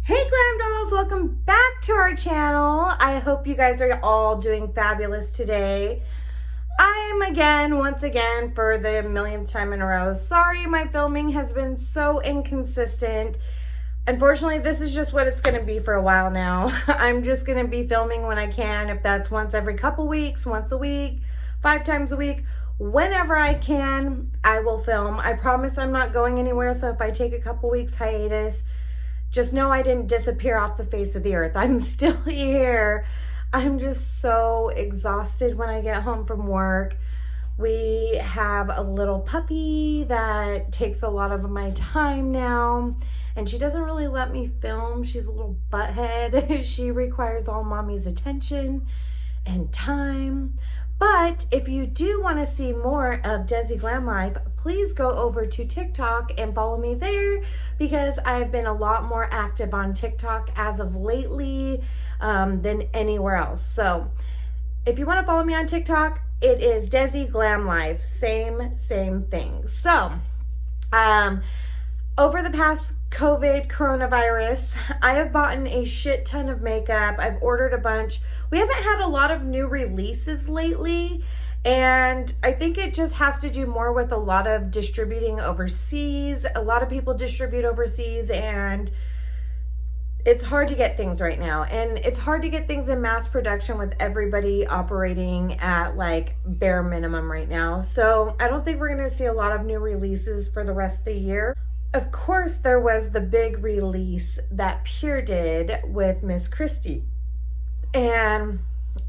Hey Glam Dolls, welcome back to our channel. I hope you guys are all doing fabulous today. I am once again, for the millionth time in a row, sorry my filming has been so inconsistent. Unfortunately, this is just what it's going to be for a while now. I'm just going to be filming when I can, if that's once every couple weeks, once a week, 5 times a week. Whenever I can, I will film. I promise I'm not going anywhere, so if I take a couple weeks hiatus, just know I didn't disappear off the face of the earth. I'm still here. I'm just so exhausted when I get home from work. We have a little puppy that takes a lot of my time now, and she doesn't really let me film. She's a little butthead. She requires all mommy's attention and time. But if you do want to see more of Desi Glam Life, please go over to TikTok and follow me there, because I've been a lot more active on TikTok as of lately than anywhere else. So if you want to follow me on TikTok, it is Desi Glam Life. Same thing. So over the past coronavirus, I have bought a shit ton of makeup. I've ordered a bunch. We haven't had a lot of new releases lately, and I think it just has to do more with a lot of distributing overseas. A lot of people distribute overseas, and it's hard to get things right now. And it's hard to get things in mass production with everybody operating at like bare minimum right now. So I don't think we're going to see a lot of new releases for the rest of the year. Of course, there was the big release that Pure did with Miss Christie. And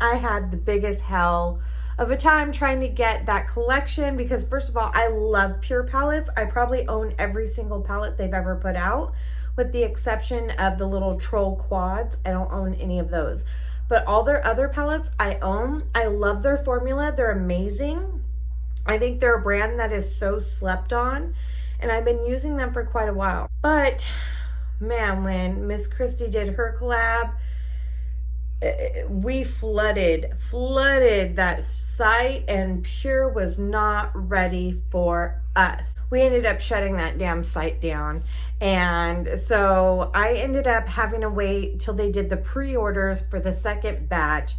I had the biggest hell of a time trying to get that collection, because first of all, I love Pure palettes. I probably own every single palette they've ever put out, with the exception of the little troll quads. I don't own any of those. But all their other palettes I own. I love their formula. They're amazing. I think they're a brand that is so slept on, and I've been using them for quite a while. But man, when Miss Christie did her collab, we flooded that site, and Pure was not ready for us. We ended up shutting that damn site down. And so I ended up having to wait till they did the pre-orders for the second batch.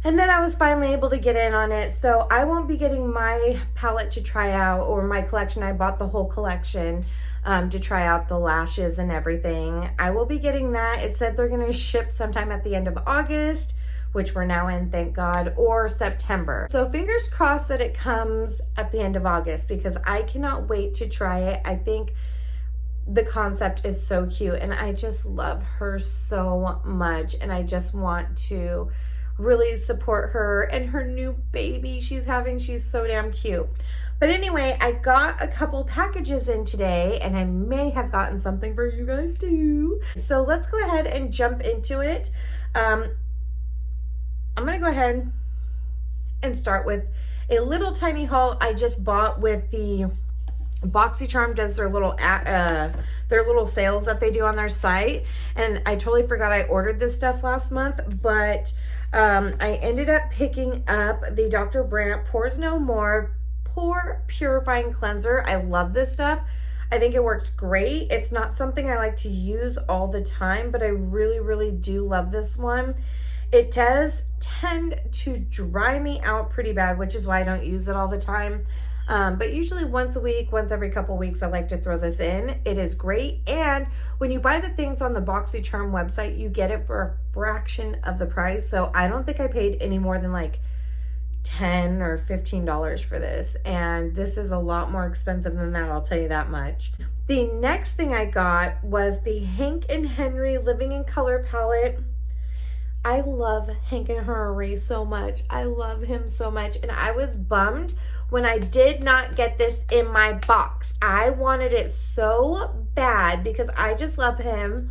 And then I was finally able to get in on it. So I won't be getting my palette to try out, or my collection. I bought the whole collection to try out the lashes and everything. I will be getting that. It said they're going to ship sometime at the end of August, which we're now in, thank God, or September. So fingers crossed that it comes at the end of August, because I cannot wait to try it. I think the concept is so cute, and I just love her so much, and I just want to really support her and her new baby she's having. She's so damn cute. But anyway, I got a couple packages in today, and I may have gotten something for you guys too. So let's go ahead and jump into it. I'm gonna go ahead and start with a little tiny haul I just bought with the Boxycharm. Does their little sales that they do on their site, and I totally forgot I ordered this stuff last month, but I ended up picking up the Dr. Brandt Pores No More Pore Purifying Cleanser. I love this stuff. I think it works great. It's not something I like to use all the time, but I really do love this one. It does tend to dry me out pretty bad, which is why I don't use it all the time. But usually once a week, once every couple weeks, I like to throw this in. It is great. And when you buy the things on the Boxycharm website, you get it for a fraction of the price. So I don't think I paid any more than like $10 or $15 for this. And this is a lot more expensive than that, I'll tell you that much. The next thing I got was the Hank and Henry Living in Color palette. I love Hank and Henry so much. I love him so much. And I was bummed when I did not get this in my box. I wanted it so bad because I just love him.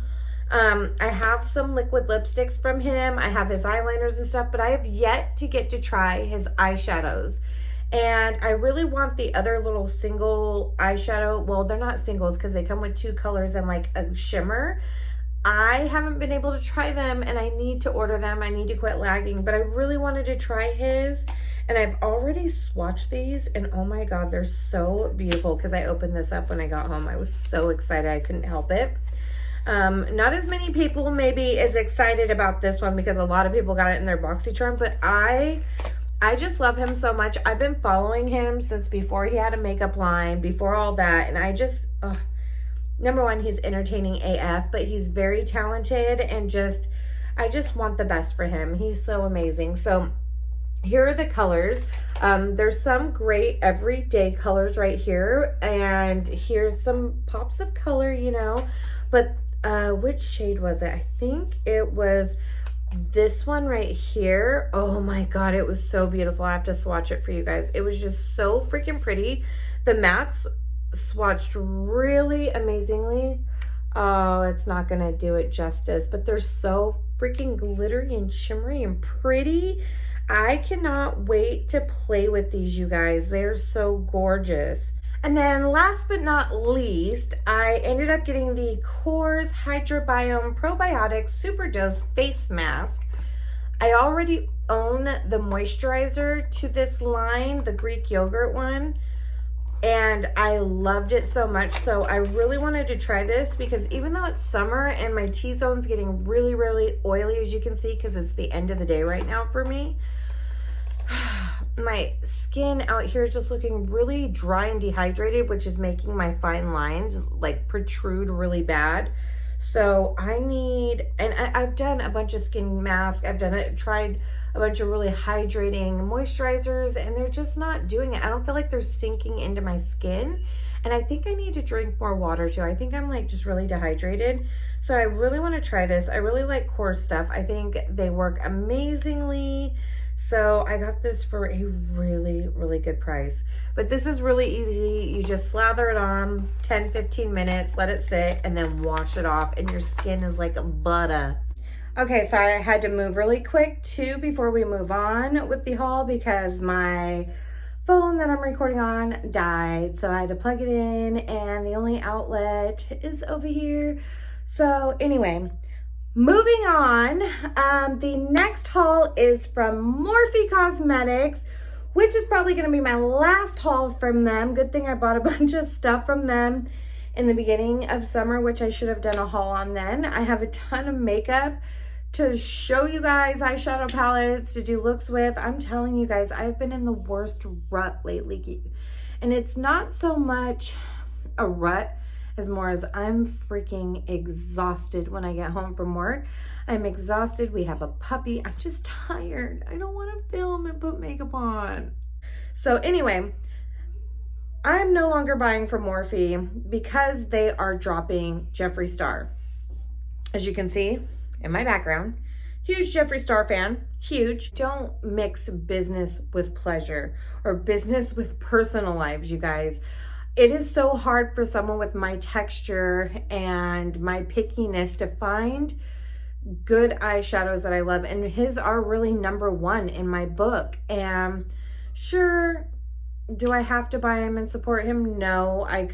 I have some liquid lipsticks from him. I have his eyeliners and stuff, but I have yet to get to try his eyeshadows. And I really want the other little single eyeshadow. Well, they're not singles because they come with 2 colors and like a shimmer. I haven't been able to try them, and I need to order them. I need to quit lagging, but I really wanted to try his, and I've already swatched these, and oh my God, they're so beautiful, because I opened this up when I got home. I was so excited, I couldn't help it. Not as many people maybe is excited about this one because a lot of people got it in their Boxycharm, but I just love him so much. I've been following him since before he had a makeup line, before all that, and I just, number one, he's entertaining AF, but he's very talented, and I just want the best for him. He's so amazing. So here are the colors. There's some great everyday colors right here, and here's some pops of color, you know, but which shade was it? I think it was this one right here. Oh my God, it was so beautiful. I have to swatch it for you guys. It was just so freaking pretty. The mattes swatched really amazingly. Oh, it's not gonna do it justice, but they're so freaking glittery and shimmery and pretty. I cannot wait to play with these, you guys. They're so gorgeous. And then last but not least, I ended up getting the Kors Hydrobiome Probiotic Super Dose Face Mask. I already own the moisturizer to this line, the Greek yogurt one, and I loved it so much. So I really wanted to try this because even though it's summer and my T-zone's getting really, really oily, as you can see, because it's the end of the day right now for me, my skin out here is just looking really dry and dehydrated, which is making my fine lines like protrude really bad. So I need, and I've done a bunch of skin masks. Tried a bunch of really hydrating moisturizers, and they're just not doing it. I don't feel like they're sinking into my skin. And I think I need to drink more water too. I think I'm like just really dehydrated. So I really want to try this. I really like Kors stuff. I think they work amazingly. So I got this for a really, really good price. But this is really easy. You just slather it on 10-15 minutes, let it sit, and then wash it off, and your skin is like butter. Okay, so I had to move really quick too before we move on with the haul because my phone that I'm recording on died. So I had to plug it in, and the only outlet is over here. So anyway, moving on, the next haul is from Morphe Cosmetics, which is probably going to be my last haul from them. Good thing I bought a bunch of stuff from them in the beginning of summer, which I should have done a haul on then. I have a ton of makeup to show you guys, eyeshadow palettes to do looks with. I'm telling you guys, I've been in the worst rut lately. And it's not so much a rut as more as I'm freaking exhausted when I get home from work. I'm exhausted. We have a puppy. I'm just tired. I don't want to film and put makeup on. So anyway, I'm no longer buying from Morphe because they are dropping Jeffree Star. As you can see in my background, huge Jeffree Star fan, huge. Don't mix business with pleasure or business with personal lives, you guys. It is so hard for someone with my texture and my pickiness to find good eyeshadows that I love, and his are really number one in my book. And sure, do I have to buy him and support him? No, I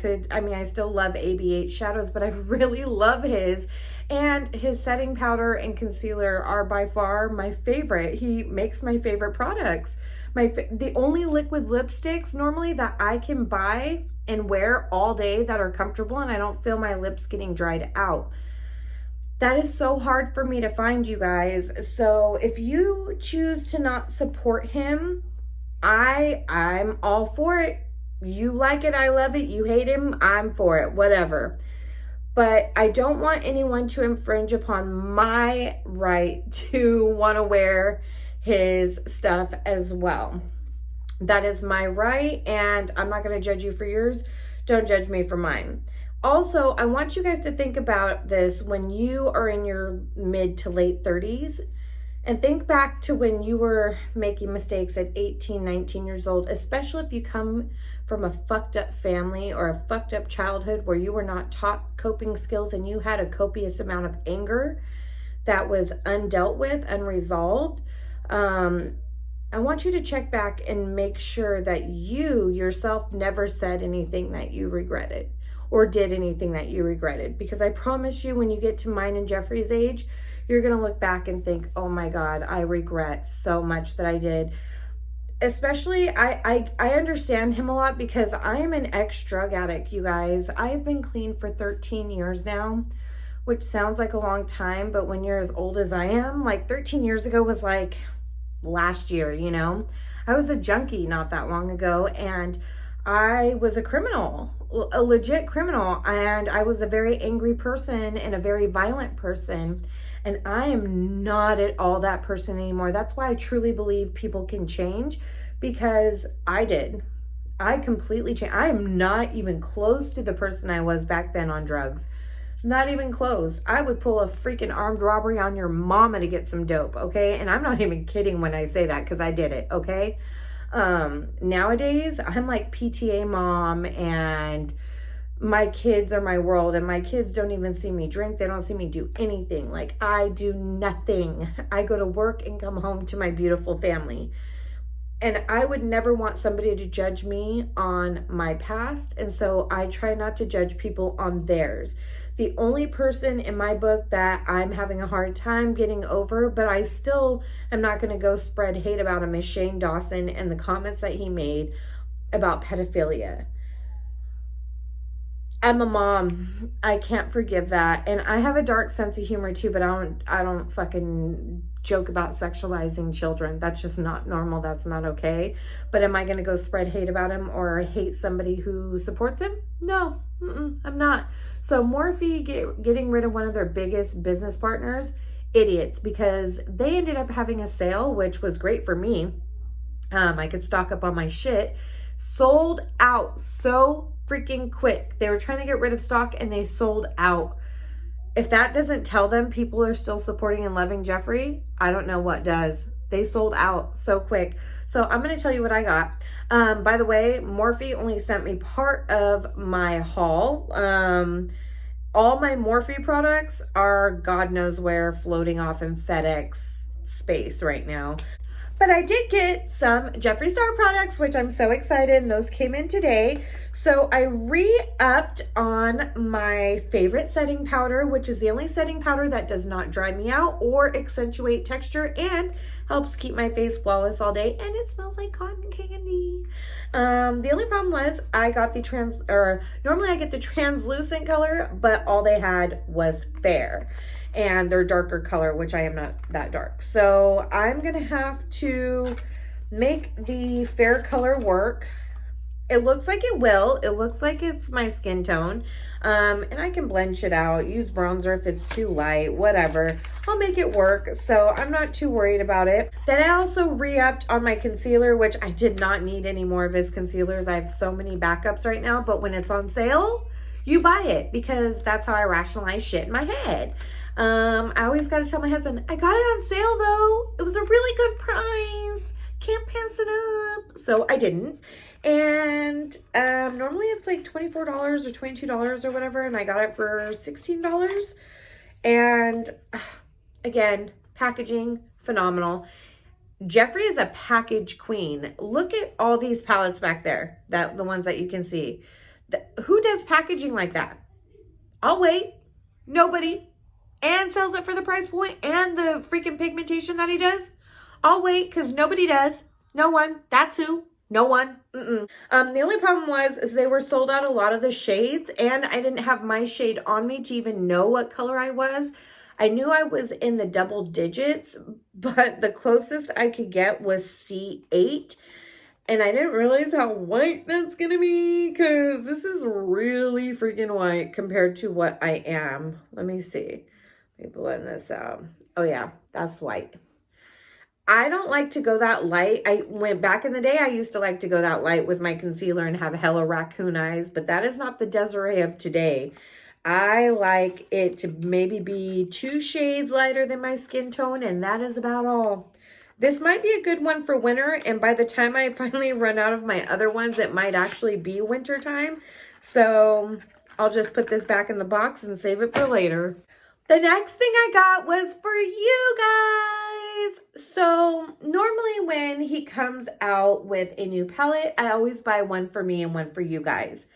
still love ABH shadows, but I really love his. And his setting powder and concealer are by far my favorite. He makes my favorite products. The only liquid lipsticks normally that I can buy and wear all day that are comfortable and I don't feel my lips getting dried out. That is so hard for me to find, you guys. So if you choose to not support him, I'm all for it. You like it, I love it. You hate him, I'm for it, whatever. But I don't want anyone to infringe upon my right to want to wear his stuff as well. That is my right, and I'm not going to judge you for yours. Don't judge me for mine. Also, I want you guys to think about this when you are in your mid to late 30s, and think back to when you were making mistakes at 18, 19 years old, especially if you come from a fucked up family or a fucked up childhood where you were not taught coping skills and you had a copious amount of anger that was undealt with, unresolved. I want you to check back and make sure that you yourself never said anything that you regretted or did anything that you regretted. Because I promise you, when you get to mine and Jeffree's age, you're going to look back and think, oh my God, I regret so much that I did. Especially, I understand him a lot because I am an ex-drug addict, you guys. I've been clean for 13 years now, which sounds like a long time, but when you're as old as I am, like 13 years ago was like last year, you know? I was a junkie not that long ago, and I was a criminal, a legit criminal, and I was a very angry person and a very violent person, and I am not at all that person anymore. That's why I truly believe people can change, because I did. I completely changed. I am not even close to the person I was back then on drugs. Not even close. I would pull a freaking armed robbery on your mama to get some dope, okay? And I'm not even kidding when I say that, because I did it, okay? Nowadays, I'm like PTA mom, and my kids are my world, and my kids don't even see me drink. They don't see me do anything. Like, I do nothing. I go to work and come home to my beautiful family. And I would never want somebody to judge me on my past. And so I try not to judge people on theirs. The only person in my book that I'm having a hard time getting over, but I still am not going to go spread hate about him, is Shane Dawson and the comments that he made about pedophilia. I'm a mom. I can't forgive that. And I have a dark sense of humor too, but I don't fucking joke about sexualizing children. That's just not normal. That's not okay. But am I going to go spread hate about him or hate somebody who supports him? No, I'm not. So Morphe getting rid of one of their biggest business partners, idiots, because they ended up having a sale, which was great for me. I could stock up on my shit. Sold out so freaking quick. They were trying to get rid of stock and they sold out. If that doesn't tell them people are still supporting and loving Jeffree, I don't know what does. They sold out so quick. So I'm going to tell you what I got. By the way, Morphe only sent me part of my haul. All my Morphe products are God knows where, floating off in FedEx space right now. But I did get some Jeffree Star products, which I'm so excited, and those came in today. So I re-upped on my favorite setting powder, which is the only setting powder that does not dry me out or accentuate texture and helps keep my face flawless all day, and it smells like cotton candy. The only problem was I got the normally I get the translucent color, but all they had was fair. And their darker color, which I am not that dark. So I'm gonna have to make the fair color work. It looks like it will. It looks like it's my skin tone. And I can blend shit out, use bronzer if it's too light, whatever. I'll make it work. So I'm not too worried about it. Then I also re-upped on my concealer, which I did not need any more of his concealers. I have so many backups right now, but when it's on sale, you buy it, because that's how I rationalize shit in my head. I always got to tell my husband, I got it on sale though. It was a really good price. Can't pass it up. So I didn't. And normally it's like $24 or $22 or whatever, and I got it for $16. And again, packaging, phenomenal. Jeffree is a package queen. Look at all these palettes back there, the ones that you can see. Who does packaging like that? I'll wait. Nobody. And sells it for the price point and the freaking pigmentation that he does. I'll wait, because nobody does. No one. That's who. No one. The only problem is they were sold out a lot of the shades, and I didn't have my shade on me to even know what color I was. I knew I was in the double digits, but the closest I could get was C8. And I didn't realize how white that's going to be, because this is really freaking white compared to what I am. Let me see. Let me blend this out. Oh yeah, that's white. I don't like to go that light. I went back in the day, I used to like to go that light with my concealer and have hella raccoon eyes, but that is not the Desiree of today. I like it to maybe be 2 shades lighter than my skin tone, and that is about all. This might be a good one for winter, and by the time I finally run out of my other ones, it might actually be winter time. So I'll just put this back in the box and save it for later. The next thing I got was for you guys. So normally when he comes out with a new palette, I always buy one for me and one for you guys.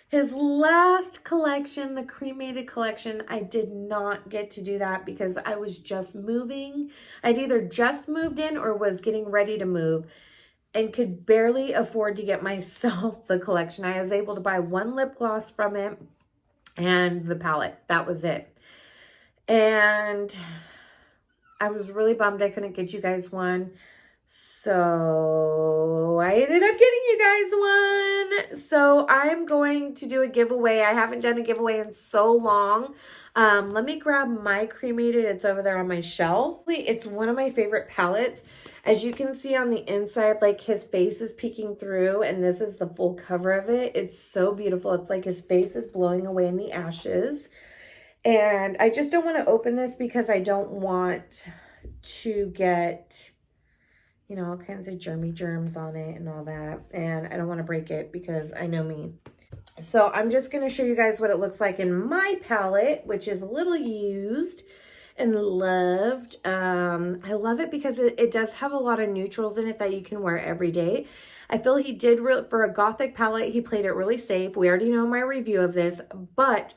His last collection, the cremated collection, I did not get to do that because I was just moving. I'd either just moved in or was getting ready to move and could barely afford to get myself the collection. I was able to buy one lip gloss from it and the palette. That was it. And I was really bummed I couldn't get you guys one. So I ended up getting you guys one. So I'm going to do a giveaway. I haven't done a giveaway in so long. Let me grab my cremated. It's over there on my shelf. It's one of my favorite palettes. As you can see on the inside, like his face is peeking through, and this is the full cover of it. It's so beautiful. It's like his face is blowing away in the ashes. And I just don't want to open this because I don't want to get, you know, all kinds of germs on it and all that. And I don't want to break it because I know me. So I'm just going to show you guys what it looks like in my palette, which is a little used and loved. I love it because it does have a lot of neutrals in it that you can wear every day. I feel he did, for a gothic palette, he played it really safe. We already know my review of this, but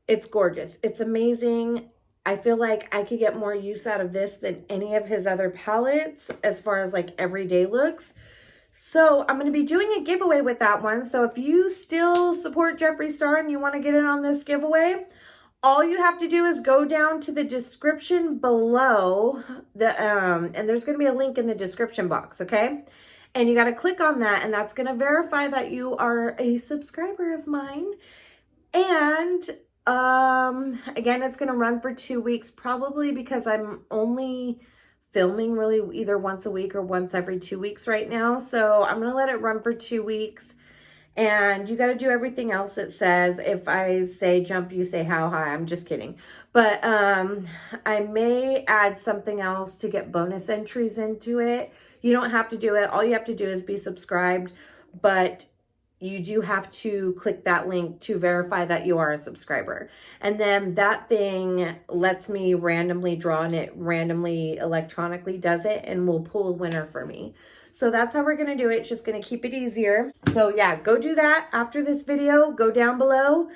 it's gorgeous. It's amazing. I feel like I could get more use out of this than any of his other palettes as far as like everyday looks. So I'm going to be doing a giveaway with that one. So if you still support Jeffree Star and you want to get in on this giveaway, all you have to do is go down to the description below and there's going to be a link in the description box. Okay. And you got to click on that, and that's going to verify that you are a subscriber of mine. And again, it's going to run for 2 weeks, probably because I'm only filming really either once a week or once every 2 weeks right now. So I'm going to let it run for 2 weeks, and you got to do everything else it says. If I say jump, you say how high. I'm just kidding. But I may add something else to get bonus entries into it. You don't have to do it. All you have to do is be subscribed, but you do have to click that link to verify that you are a subscriber. And then that thing lets me randomly draw, and it randomly electronically does it and will pull a winner for me. So that's how we're going to do it. It's just going to keep it easier. So yeah, go do that after this video. Go down below,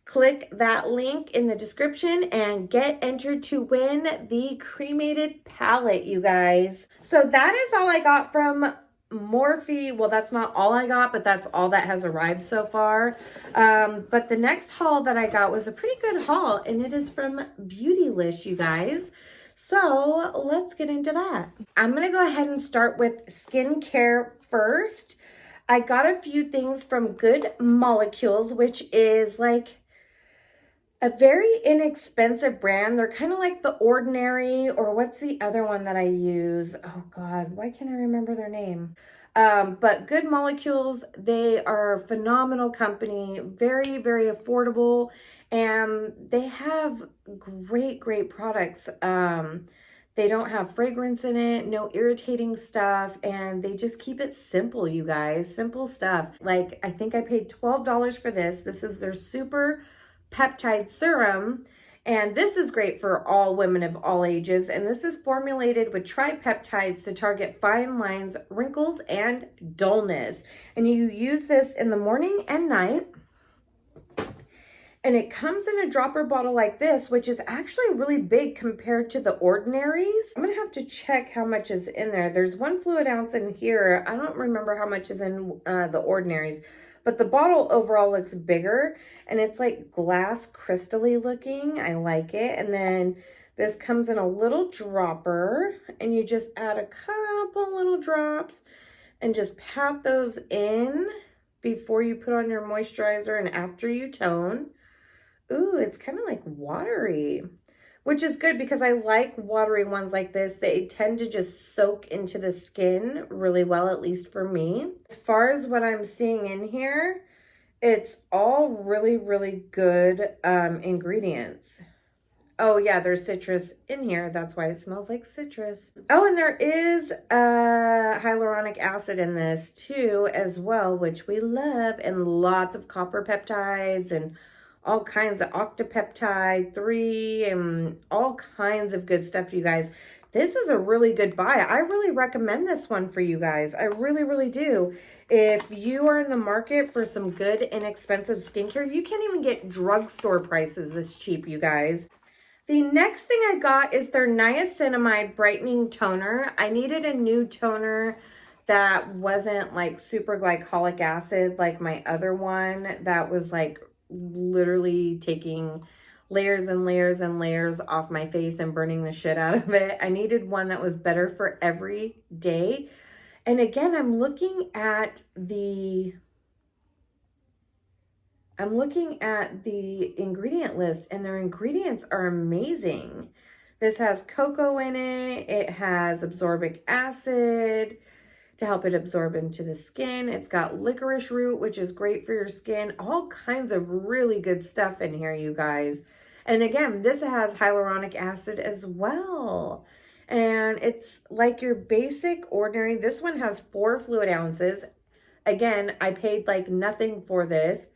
click that link in the description, and get entered to win the cremated palette, you guys. So that is all I got from Morphe. Well, that's not all I got, but that's all that has arrived so far. But the next haul that I got was a pretty good haul, and it is from Beautylish, you guys. So let's get into that. I'm gonna go ahead and start with skincare first. I got a few things from Good Molecules, which is like a very inexpensive brand. They're kind of like The Ordinary, or what's the other one that I use? Oh God, why can't I remember their name? But Good Molecules, they are a phenomenal company, very, very affordable, and they have great, great products. They don't have fragrance in it, no irritating stuff, and they just keep it simple, you guys. Simple stuff. Like, I think I paid $12 for this. This is their Super Peptide Serum, and this is great for all women of all ages, and this is formulated with tripeptides to target fine lines, wrinkles, and dullness. And you use this in the morning and night, and it comes in a dropper bottle like this, which is actually really big compared to the Ordinaries. I'm gonna have to check how much is in there. There's 1 fluid ounce in here. I don't remember how much is in the Ordinaries. But the bottle overall looks bigger, and it's like glass crystally looking. I like it. And then this comes in a little dropper, and you just add a couple little drops and just pat those in before you put on your moisturizer and after you tone. Ooh, it's kind of like watery, which is good because I like watery ones like this. They tend to just soak into the skin really well, at least for me. As far as what I'm seeing in here, it's all really, really good ingredients. Oh yeah, there's citrus in here. That's why it smells like citrus. Oh, and there is hyaluronic acid in this too as well, which we love, and lots of copper peptides and all kinds of octapeptide 3 and all kinds of good stuff, you guys. This is a really good buy. I really recommend this one for you guys. I really, really do. If you are in the market for some good, inexpensive skincare, you can't even get drugstore prices this cheap, you guys. The next thing I got is their niacinamide brightening toner. I needed a new toner that wasn't like super glycolic acid like my other one that was like literally taking layers and layers and layers off my face and burning the shit out of it. I needed one that was better for every day. And again, I'm looking at the ingredient list, and their ingredients are amazing. This has cocoa in it. It has absorbic acid to help it absorb into the skin. It's got licorice root, which is great for your skin. All kinds of really good stuff in here, you guys. And again, this has hyaluronic acid as well. And it's like your basic ordinary. This one has 4 fluid ounces. Again, I paid like nothing for this.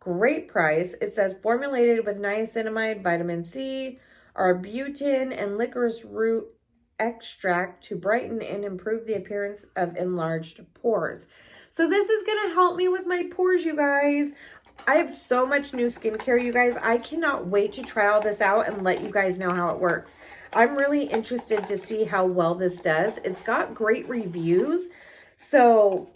Great price. It says formulated with niacinamide, vitamin C, arbutin, and licorice root extract to brighten and improve the appearance of enlarged pores. So this is going to help me with my pores, you guys. I have so much new skincare, you guys. I cannot wait to try all this out and let you guys know how it works. I'm really interested to see how well this does. It's got great reviews. So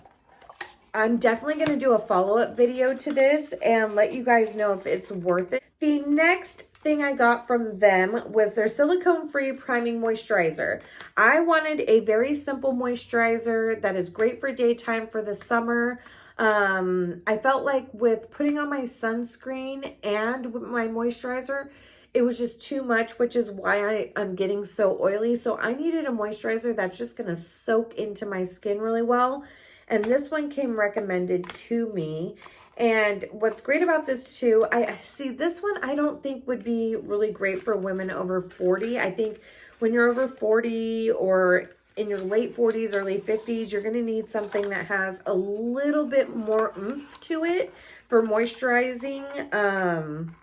I'm definitely going to do a follow-up video to this and let you guys know if it's worth it. The next thing I got from them was their silicone-free priming moisturizer. I wanted a very simple moisturizer that is great for daytime for the summer. I felt like with putting on my sunscreen and with my moisturizer, it was just too much, which is why I'm getting so oily. So I needed a moisturizer that's just going to soak into my skin really well. And this one came recommended to me. And what's great about this too, I see this one I don't think would be really great for women over 40. I think when you're over 40 or in your late 40s, early 50s, you're going to need something that has a little bit more oomph to it for moisturizing.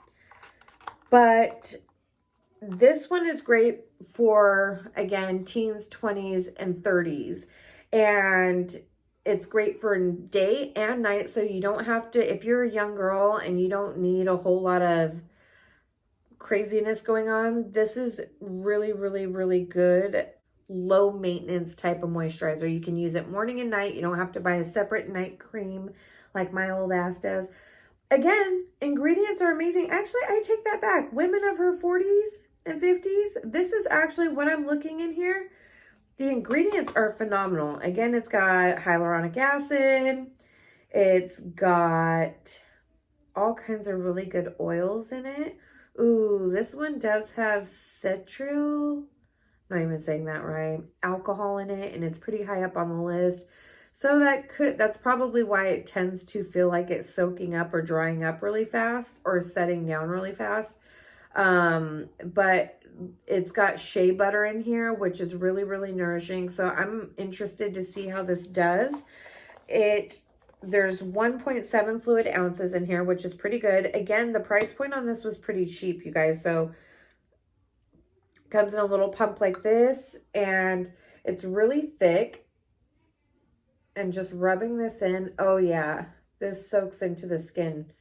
But this one is great for, again, teens, 20s, and 30s. And it's great for day and night, so you don't have to, if you're a young girl and you don't need a whole lot of craziness going on, this is really, really, really good, low maintenance type of moisturizer. You can use it morning and night. You don't have to buy a separate night cream like my old ass does. Again, ingredients are amazing. Actually, I take that back. Women of her 40s and 50s, this is actually what I'm looking in here. The ingredients are phenomenal. Again, it's got hyaluronic acid. It's got all kinds of really good oils in it. Ooh, this one does have citral, I'm not even saying that right, alcohol in it, and it's pretty high up on the list. So that's probably why it tends to feel like it's soaking up or drying up really fast or setting down really fast. But it's got shea butter in here, which is really, really nourishing. So I'm interested to see how this does. There's 1.7 fluid ounces in here, which is pretty good. Again, the price point on this was pretty cheap, you guys. So it comes in a little pump like this, and it's really thick. And just rubbing this in, oh yeah, this soaks into the skin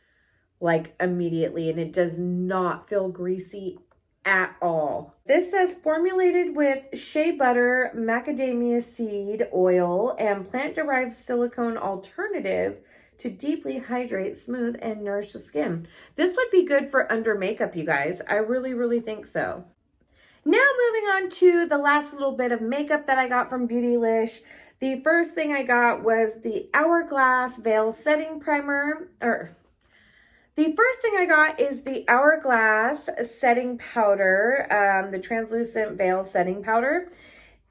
like immediately, and it does not feel greasy at all. This says formulated with shea butter, macadamia seed oil, and plant-derived silicone alternative to deeply hydrate, smooth, and nourish the skin. This would be good for under makeup, you guys. I really, really think so. Now moving on to the last little bit of makeup that I got from Beautylish. The first thing I got was the Hourglass Veil Setting Primer, the first thing I got is the Hourglass Setting Powder, the Translucent Veil Setting Powder.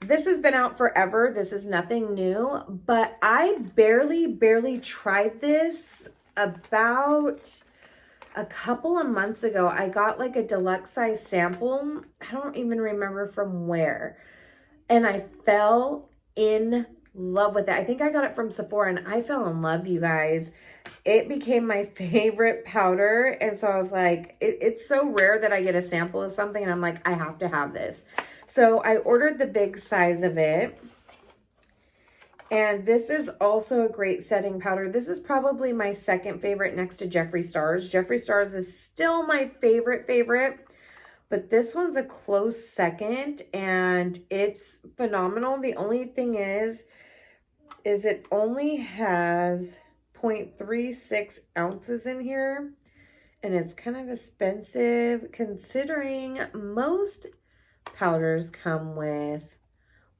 This has been out forever. This is nothing new, but I barely tried this about a couple of months ago. I got like a deluxe size sample. I don't even remember from where. And I fell in love with it. I think I got it from Sephora, and I fell in love, you guys. It became my favorite powder. And so I was like, it's so rare that I get a sample of something and I'm like, I have to have this. So I ordered the big size of it. And this is also a great setting powder. This is probably my second favorite next to Jeffree Star's. Jeffree Star's is still my favorite. But this one's a close second, and it's phenomenal. The only thing is it only has 0.36 ounces in here. And it's kind of expensive considering most powders come with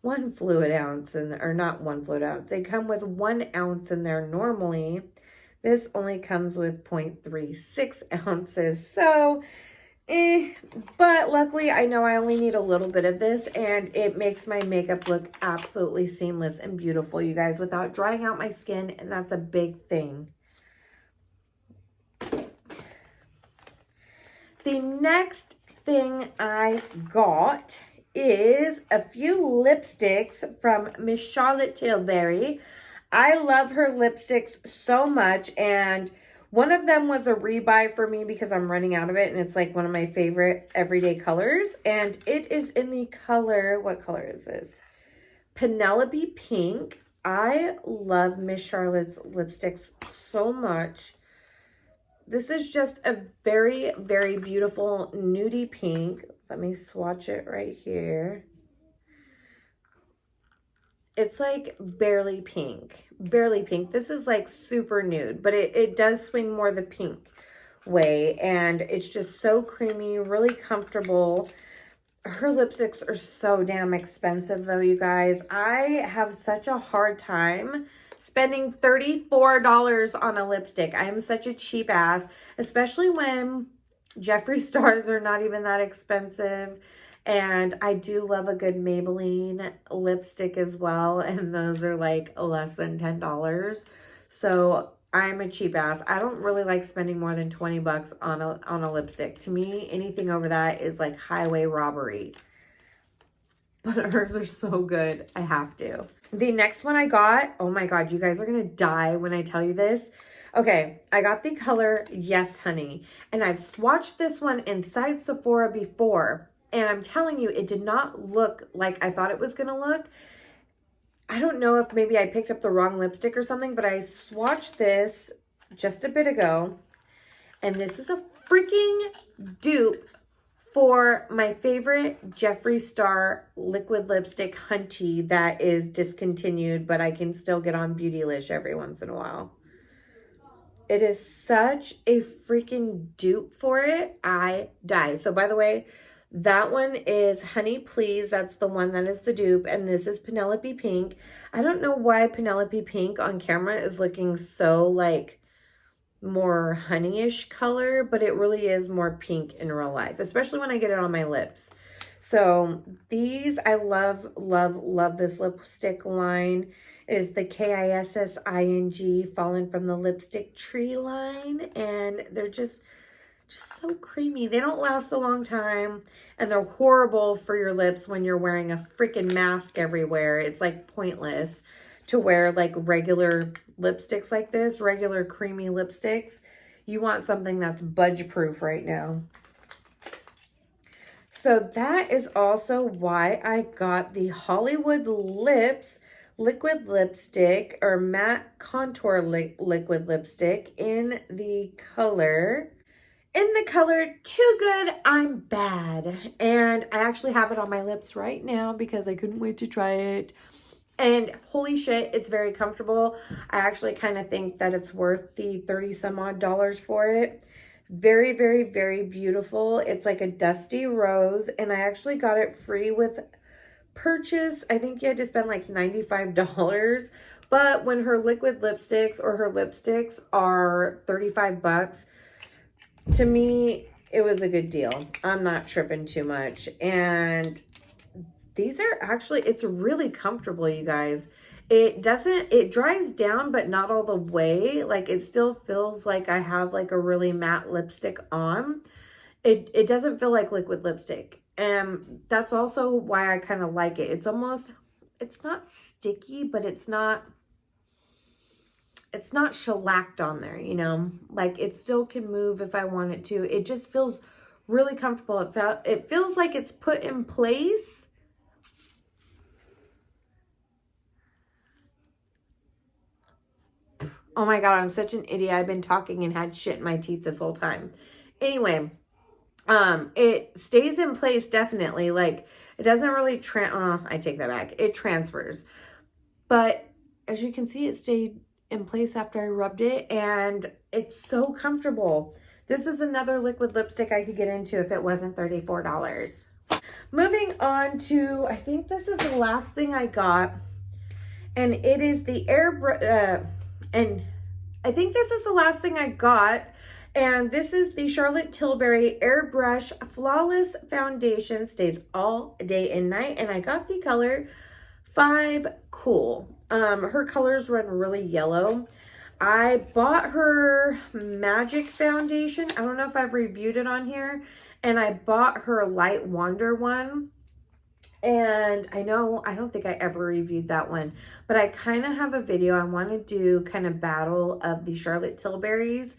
1 fluid ounce or not 1 fluid ounce. They come with 1 ounce in there normally. This only comes with 0.36 ounces. So, but luckily I know I only need a little bit of this and it makes my makeup look absolutely seamless and beautiful, you guys, without drying out my skin. And that's a big thing. The next thing I got is a few lipsticks from Miss Charlotte Tilbury. I love her lipsticks so much, and one of them was a rebuy for me because I'm running out of it, and it's like one of my favorite everyday colors, and it is in the color, what color is this? Penelope Pink. I love Miss Charlotte's lipsticks so much. This is just a very, very beautiful nudie pink. Let me swatch it right here. It's like barely pink. Barely pink. This is like super nude, but it does swing more the pink way. And it's just so creamy, really comfortable. Her lipsticks are so damn expensive though, you guys. I have such a hard time spending $34 on a lipstick. I am such a cheap ass, especially when Jeffree Stars are not even that expensive. And I do love a good Maybelline lipstick as well. And those are like less than $10. So I'm a cheap ass. I don't really like spending more than 20 bucks on a lipstick. To me, anything over that is like highway robbery. But hers are so good. I have to. The next one I got, oh my God, you guys are going to die when I tell you this. Okay, I got the color Yes Honey. And I've swatched this one inside Sephora before. And I'm telling you, it did not look like I thought it was going to look. I don't know if maybe I picked up the wrong lipstick or something, but I swatched this just a bit ago. And this is a freaking dupe for my favorite Jeffree Star liquid lipstick Hunty that is discontinued, but I can still get on Beautylish every once in a while. It is such a freaking dupe for it. I die. So by the way, that one is Honey Please. That's the one that is the dupe. And this is Penelope Pink. I don't know why Penelope Pink on camera is looking so like more honeyish color, but it really is more pink in real life, especially when I get it on my lips. So these, I love, love, love this lipstick line. It is the KISSING, fallen from the lipstick tree line, and they're just so creamy. They don't last a long time, and they're horrible for your lips when you're wearing a freaking mask everywhere. It's like pointless to wear like regular lipsticks like this, regular creamy lipsticks. You want something that's budge proof right now. So that is also why I got the Hollywood Lips liquid lipstick, or matte contour liquid lipstick in the color Too Good I'm Bad. And I actually have it on my lips right now because I couldn't wait to try it. And holy shit, it's very comfortable. I actually kind of think that it's worth the 30 some odd dollars for it. Very, very, very beautiful. It's like a dusty rose, and I actually got it free with purchase. I think you had to spend like $95. But when her liquid lipsticks or her lipsticks are 35 bucks, to me, it was a good deal. I'm not tripping too much. And these are actually, it's really comfortable, you guys. It dries down, but not all the way. Like, it still feels like I have like a really matte lipstick on. It doesn't feel like liquid lipstick. And that's also why I kind of like it. It's not sticky, but it's not shellacked on there, you know? Like, it still can move if I want it to. It just feels really comfortable. It feels like it's put in place. Oh my God, I'm such an idiot. I've been talking and had shit in my teeth this whole time. Anyway, it stays in place definitely. Like, it doesn't really I take that back. It transfers. But as you can see, it stayed in place after I rubbed it, and it's so comfortable. This is another liquid lipstick I could get into if it wasn't $34. Moving on to, I think this is the last thing I got, and it is the and this is the Charlotte Tilbury Airbrush Flawless Foundation. Stays all day and night, and I got the color 5 Cool. Her colors run really yellow. I bought her Magic Foundation. I don't know if I've reviewed it on here. And I bought her Light Wander one. And I don't think I ever reviewed that one. But I kind of have a video. I want to do kind of battle of the Charlotte Tilburys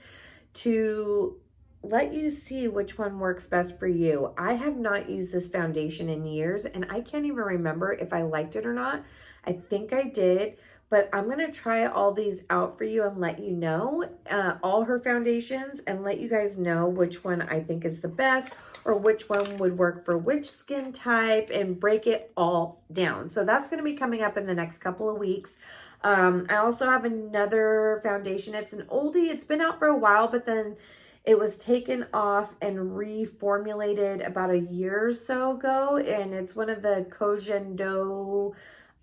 to let you see which one works best for you. I have not used this foundation in years, and I can't even remember if I liked it or not. I think I did, but I'm going to try all these out for you and let you know all her foundations and let you guys know which one I think is the best or which one would work for which skin type and break it all down. So that's going to be coming up in the next couple of weeks. I also have another foundation. It's an oldie. It's been out for a while, but then it was taken off and reformulated about a year or so ago. And it's one of the Cogendo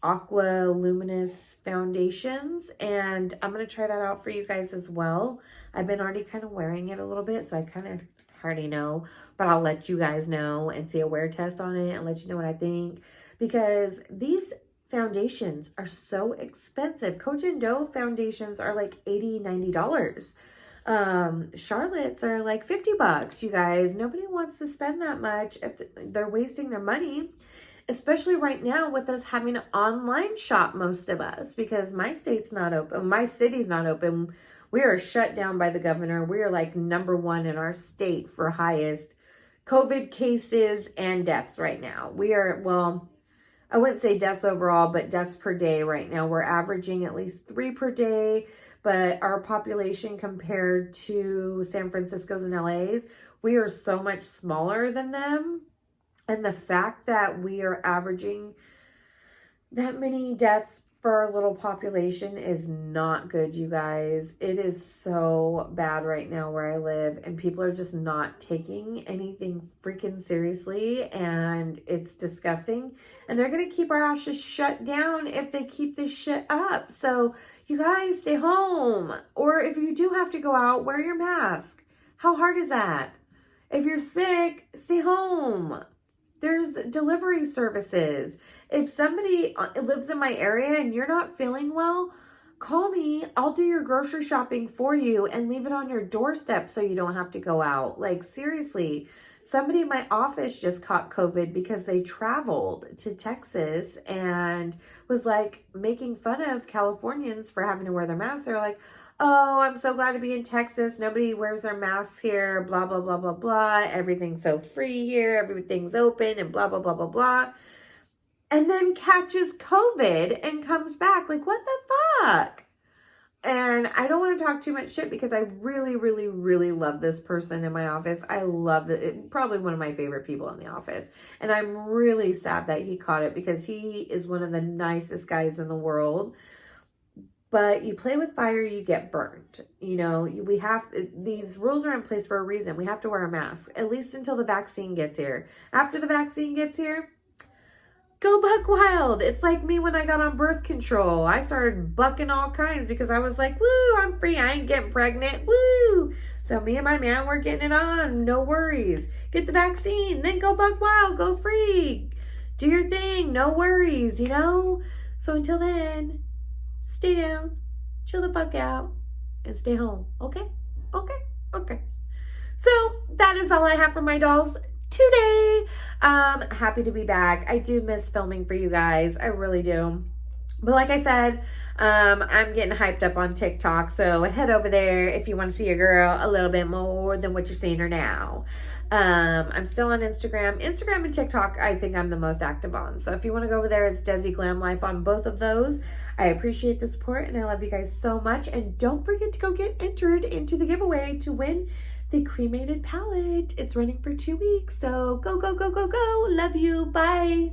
Aqua Luminous foundations. And I'm going to try that out for you guys as well. I've been already kind of wearing it a little bit, so I kind of already know. But I'll let you guys know and see a wear test on it and let you know what I think. Because these foundations are so expensive. Cogendo foundations are like $80, $90. Charlotte's are like $50, you guys. Nobody wants to spend that much if they're wasting their money, especially right now with us having to online shop, most of us, because my state's not open. My city's not open. We are shut down by the governor. We are like #1 in our state for highest COVID cases and deaths right now. We are, well, I wouldn't say deaths overall, but deaths per day right now. We're averaging at least 3 per day. But our population compared to San Francisco's and LA's, we are so much smaller than them. And the fact that we are averaging that many deaths for our little population is not good, you guys. It is so bad right now where I live, and people are just not taking anything freaking seriously, and it's disgusting. And they're going to keep our asses shut down if they keep this shit up. So you guys stay home, or if you do have to go out, wear your mask. How hard is that? If you're sick, stay home. There's delivery services. If somebody lives in my area and you're not feeling well, call me. I'll do your grocery shopping for you and leave it on your doorstep so you don't have to go out. Like, seriously, somebody in my office just caught COVID because they traveled to Texas and was like making fun of Californians for having to wear their masks. They're like, oh, I'm so glad to be in Texas. Nobody wears their masks here, blah, blah, blah, blah, blah. Everything's so free here. Everything's open and blah, blah, blah, blah, blah. And then catches COVID and comes back. Like, what the fuck? And I don't want to talk too much shit because I really, really, really love this person in my office. I love it. Probably one of my favorite people in the office. And I'm really sad that he caught it because he is one of the nicest guys in the world. But you play with fire, you get burned. You know, these rules are in place for a reason. We have to wear a mask, at least until the vaccine gets here. After the vaccine gets here, go buck wild. It's like me when I got on birth control. I started bucking all kinds because I was like, woo, I'm free. I ain't getting pregnant. Woo. So me and my man were getting it on. No worries. Get the vaccine. Then go buck wild. Go free. Do your thing. No worries, you know? So until then, stay down, chill the fuck out, and stay home. Okay? Okay? Okay. So that is all I have for my dolls today. Happy to be back. I do miss filming for you guys. I really do. But like I said, I'm getting hyped up on TikTok. So head over there if you want to see your girl a little bit more than what you're seeing her now. I'm still on Instagram. Instagram and TikTok, I think I'm the most active on. So if you want to go over there, it's Desi Glam Life on both of those. I appreciate the support and I love you guys so much. And don't forget to go get entered into the giveaway to win the cremated palette. It's running for 2 weeks. So go, go, go, go, go. Love you. Bye.